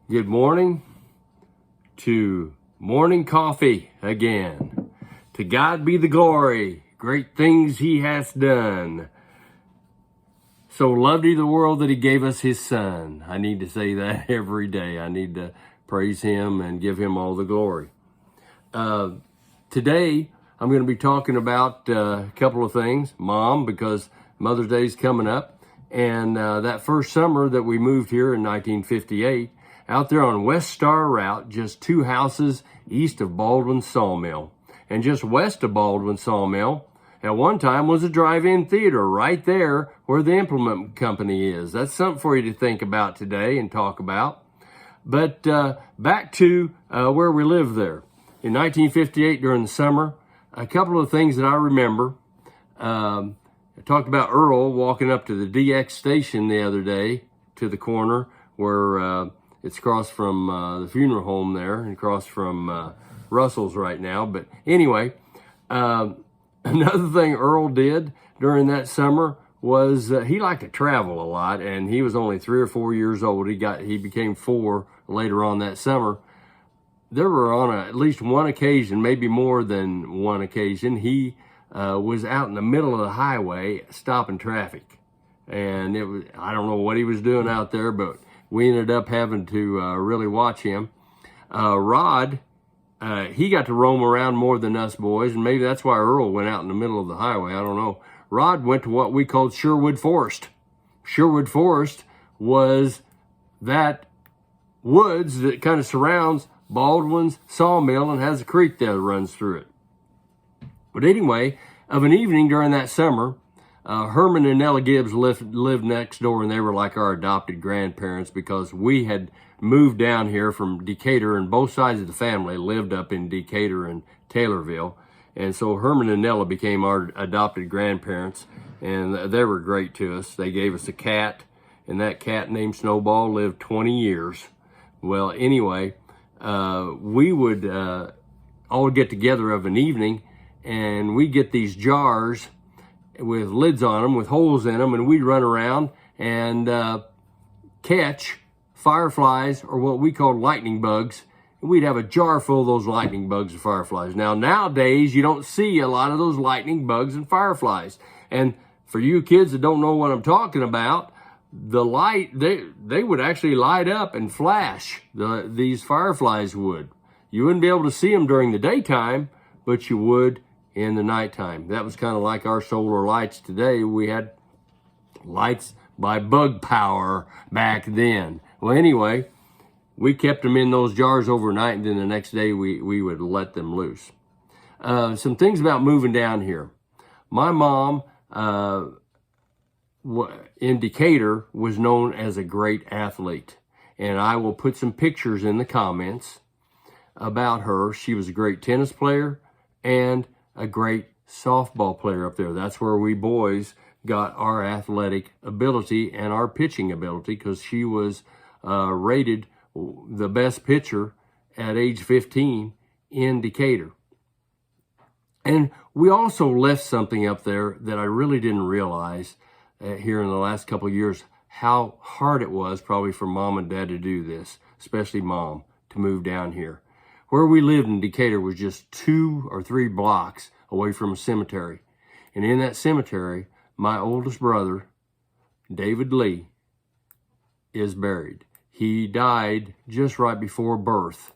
Good morning to morning coffee again. To God be the glory, great things he has done. So loved he the world that he gave us his son. I need to say that every day. I need to praise him and give him all the glory. Today, I'm going to be talking about a couple of things. Mom, because Mother's Day is coming up. And that first summer that we moved here in 1958, out there on West Star Route, just 2 houses east of Baldwin Sawmill. And just west of Baldwin Sawmill, at one time was a drive-in theater right there where the implement company is. That's something for you to think about today and talk about. But back to where we lived there. In 1958 during the summer, a couple of things that I remember. I talked about Earl walking up to the DX station the other day to the corner where it's across from the funeral home there and across from Russell's right now. But anyway, another thing Earl did during that summer was he liked to travel a lot, and he was only 3 or 4 years old. He became 4 later on that summer. There were on at least one occasion, maybe more than one occasion, he was out in the middle of the highway stopping traffic. And I don't know what he was doing out there, but we ended up having to really watch him. Rod, he got to roam around more than us boys, and maybe that's why Earl went out in the middle of the highway. I don't know. Rod went to what we called Sherwood Forest. Sherwood Forest was that woods that kind of surrounds Baldwin's sawmill and has a creek there that runs through it. But anyway, of an evening during that summer, Herman and Ella Gibbs lived next door, and they were like our adopted grandparents because we had moved down here from Decatur, and both sides of the family lived up in Decatur and Taylorville. And so Herman and Ella became our adopted grandparents, and they were great to us. They gave us a cat, and that cat named Snowball lived 20 years. Well, anyway, we would all get together of an evening, and we'd get these jars with lids on them, with holes in them, and we'd run around and catch fireflies, or what we call lightning bugs. And we'd have a jar full of those lightning bugs and fireflies. Now, nowadays, you don't see a lot of those lightning bugs and fireflies. And for you kids that don't know what I'm talking about, the light, they would actually light up and flash. These fireflies would. You wouldn't be able to see them during the daytime, but you would in the nighttime. That was kind of like our solar lights today. We had lights by bug power back then. Well, anyway, we kept them in those jars overnight, and then the next day we would let them loose. Some things about moving down here. My mom in Decatur was known as a great athlete, and I will put some pictures in the comments about her. She was a great tennis player and a great softball player up there. That's where we boys got our athletic ability and our pitching ability, because she was rated the best pitcher at age 15 in Decatur. And we also left something up there that I really didn't realize here in the last couple of years, how hard it was probably for Mom and Dad to do this, especially Mom, to move down here. Where we lived in Decatur was just 2 or 3 blocks away from a cemetery. And in that cemetery, my oldest brother, David Lee, is buried. He died just right before birth.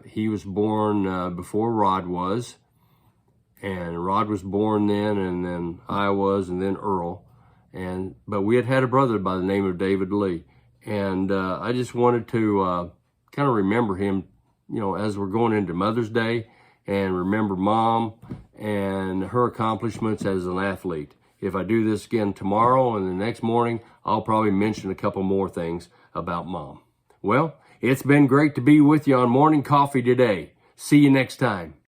He was born before Rod was, and Rod was born then, and then I was, and then Earl. But we had a brother by the name of David Lee. And I just wanted to kind of remember him, you know, as we're going into Mother's Day, and remember Mom and her accomplishments as an athlete. If I do this again tomorrow and the next morning, I'll probably mention a couple more things about Mom. Well, it's been great to be with you on Morning Coffee today. See you next time.